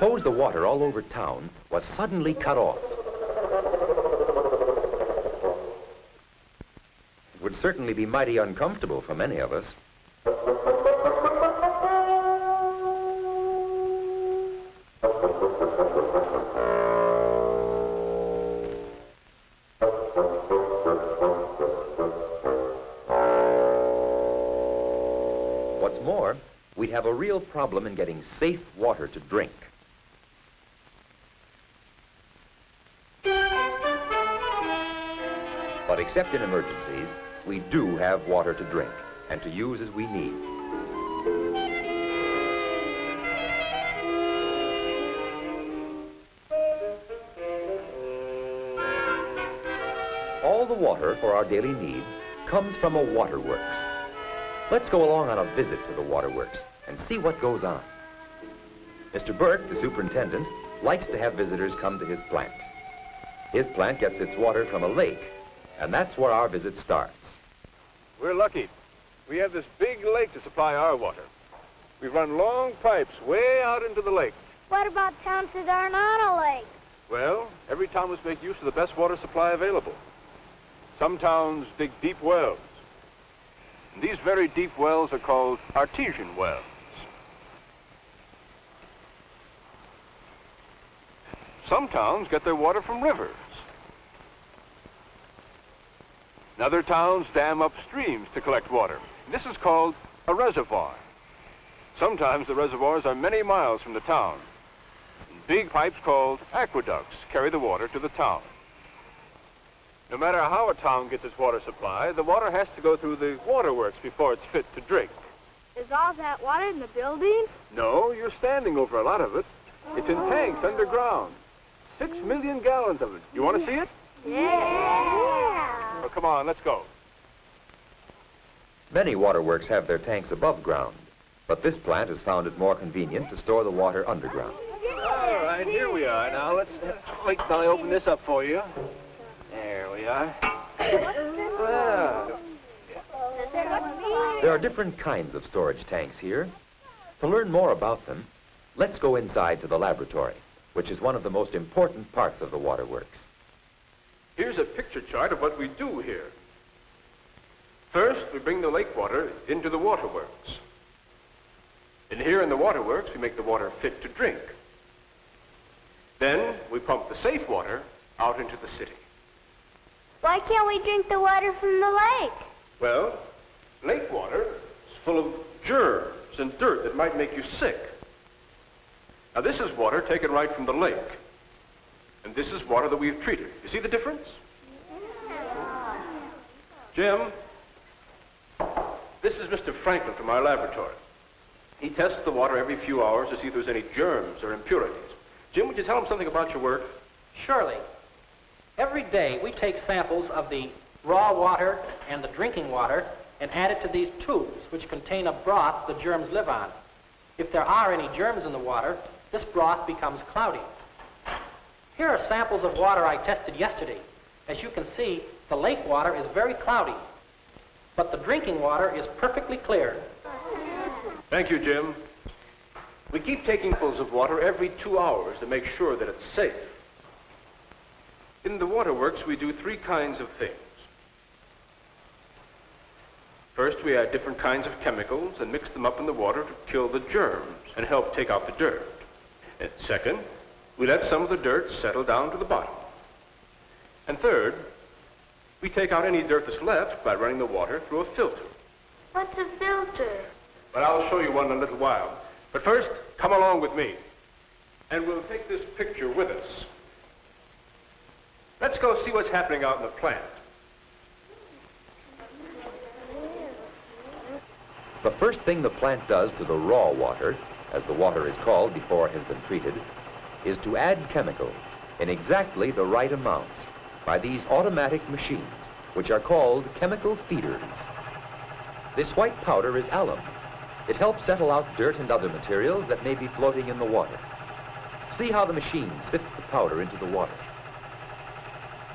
Suppose the water all over town was suddenly cut off. It would certainly be mighty uncomfortable for many of us. What's more, we'd have a real problem in getting safe water to drink. But except in emergencies, we do have water to drink and to use as we need. All the water for our daily needs comes from a waterworks. Let's go along on a visit to the waterworks and see what goes on. Mr. Burke, the superintendent, likes to have visitors come to his plant. His plant gets its water from a lake, and that's where our visit starts. We're lucky. We have this big lake to supply our water. We run long pipes way out into the lake. What about towns that aren't on a lake? Well, every town must make use of the best water supply available. Some towns dig deep wells. And these very deep wells are called artesian wells. Some towns get their water from rivers. And other towns dam up streams to collect water. This is called a reservoir. Sometimes the reservoirs are many miles from the town. And big pipes called aqueducts carry the water to the town. No matter how a town gets its water supply, the water has to go through the waterworks before it's fit to drink. Is all that water in the building? No, you're standing over a lot of it. It's in tanks underground. 6 million gallons of it. You want to see it? Yeah. Well, come on, let's go. Many waterworks have their tanks above ground, but this plant has found it more convenient to store the water underground. All right, here we are. Now, let's wait till I open this up for you. There we are. There are different kinds of storage tanks here. To learn more about them, let's go inside to the laboratory, which is one of the most important parts of the waterworks. Here's a picture chart of what we do here. First, we bring the lake water into the waterworks. And here in the waterworks, we make the water fit to drink. Then, we pump the safe water out into the city. Why can't we drink the water from the lake? Well, lake water is full of germs and dirt that might make you sick. Now, this is water taken right from the lake. And this is water that we've treated. You see the difference? Jim, this is Mr. Franklin from our laboratory. He tests the water every few hours to see if there's any germs or impurities. Jim, would you tell him something about your work? Surely. Every day we take samples of the raw water and the drinking water and add it to these tubes, which contain a broth the germs live on. If there are any germs in the water, this broth becomes cloudy. Here are samples of water I tested yesterday. As you can see, the lake water is very cloudy, but the drinking water is perfectly clear. Thank you, Jim. We keep taking samples of water every 2 hours to make sure that it's safe. In the waterworks, we do 3 kinds of things. First, we add different kinds of chemicals and mix them up in the water to kill the germs and help take out the dirt. And second, we let some of the dirt settle down to the bottom. And third, we take out any dirt that's left by running the water through a filter. What's a filter? But I'll show you one in a little while. But first, come along with me, and we'll take this picture with us. Let's go see what's happening out in the plant. The first thing the plant does to the raw water, as the water is called before it has been treated, is to add chemicals in exactly the right amounts by these automatic machines, which are called chemical feeders. This white powder is alum. It helps settle out dirt and other materials that may be floating in the water. See how the machine sifts the powder into the water.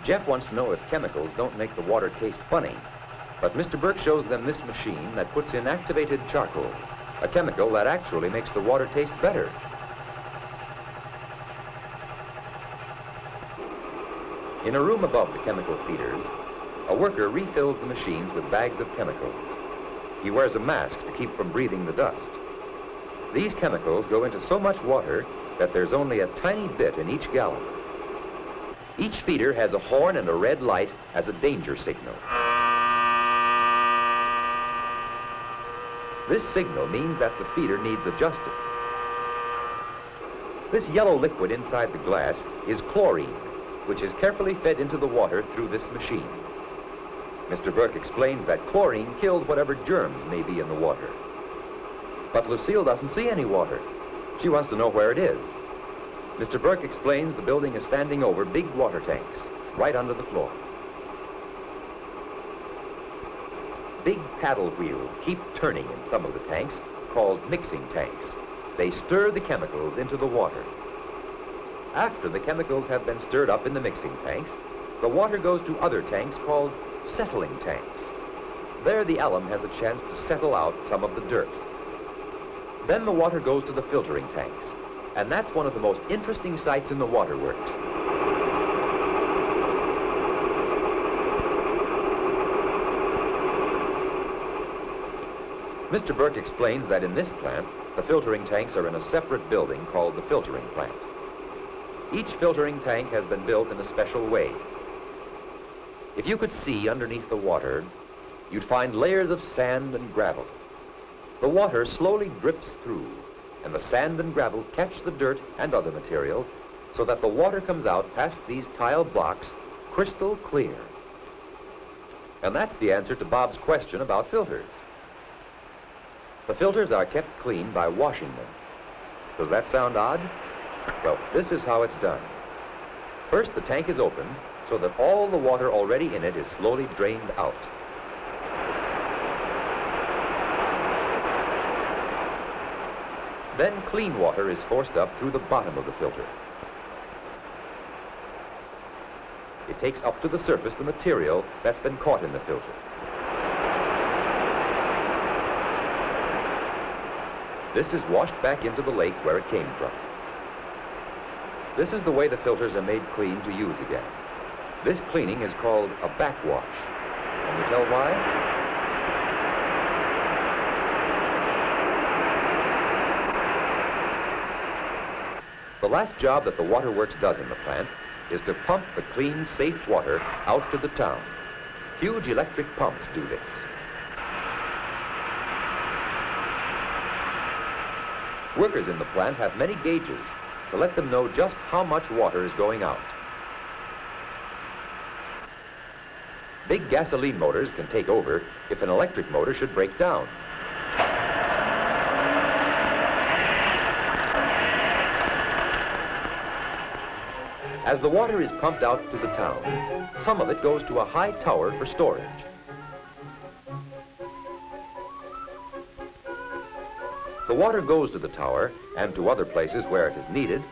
Jeff wants to know if chemicals don't make the water taste funny, but Mr. Burke shows them this machine that puts in activated charcoal, a chemical that actually makes the water taste better. In a room above the chemical feeders, a worker refills the machines with bags of chemicals. He wears a mask to keep from breathing the dust. These chemicals go into so much water that there's only a tiny bit in each gallon. Each feeder has a horn and a red light as a danger signal. This signal means that the feeder needs adjusting. This yellow liquid inside the glass is chlorine, which is carefully fed into the water through this machine. Mr. Burke explains that chlorine kills whatever germs may be in the water. But Lucille doesn't see any water. She wants to know where it is. Mr. Burke explains the building is standing over big water tanks, right under the floor. Big paddle wheels keep turning in some of the tanks, called mixing tanks. They stir the chemicals into the water. After the chemicals have been stirred up in the mixing tanks, the water goes to other tanks called settling tanks. There the alum has a chance to settle out some of the dirt. Then the water goes to the filtering tanks, and that's one of the most interesting sights in the Waterworks. Mr. Burke explains that in this plant, the filtering tanks are in a separate building called the filtering plant. Each filtering tank has been built in a special way. If you could see underneath the water, you'd find layers of sand and gravel. The water slowly drips through, and the sand and gravel catch the dirt and other material so that the water comes out past these tile blocks crystal clear. And that's the answer to Bob's question about filters. The filters are kept clean by washing them. Does that sound odd? Well, this is how it's done. First, the tank is opened so that all the water already in it is slowly drained out. Then clean water is forced up through the bottom of the filter. It takes up to the surface the material that's been caught in the filter. This is washed back into the lake where it came from. This is the way the filters are made clean to use again. This cleaning is called a backwash. Can you tell why? The last job that the Waterworks does in the plant is to pump the clean, safe water out to the town. Huge electric pumps do this. Workers in the plant have many gauges to let them know just how much water is going out. Big gasoline motors can take over if an electric motor should break down. As the water is pumped out to the town, some of it goes to a high tower for storage. The water goes to the tower and to other places where it is needed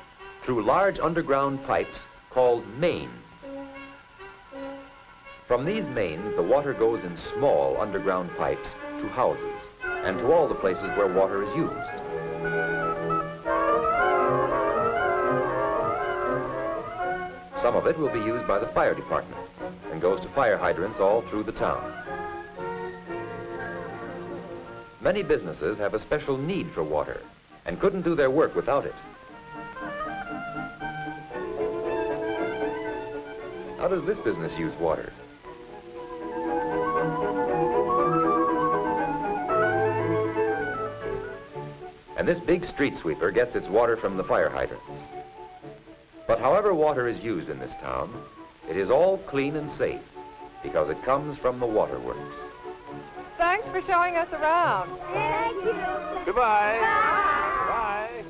through large underground pipes called mains. From these mains, the water goes in small underground pipes to houses and to all the places where water is used. Some of it will be used by the fire department and goes to fire hydrants all through the town. Many businesses have a special need for water and couldn't do their work without it. How does this business use water? And this big street sweeper gets its water from the fire hydrants. But however water is used in this town, it is all clean and safe because it comes from the Waterworks. Thanks for showing us around. Thank you. Goodbye. Bye. Bye.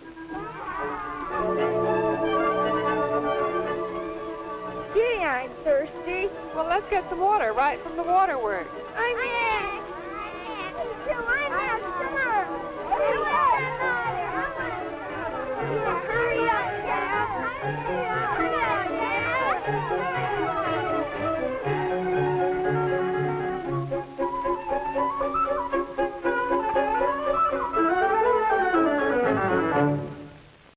Gee, I'm thirsty. Well, let's get some water right from the Waterworks. I'm in. Me too. I'm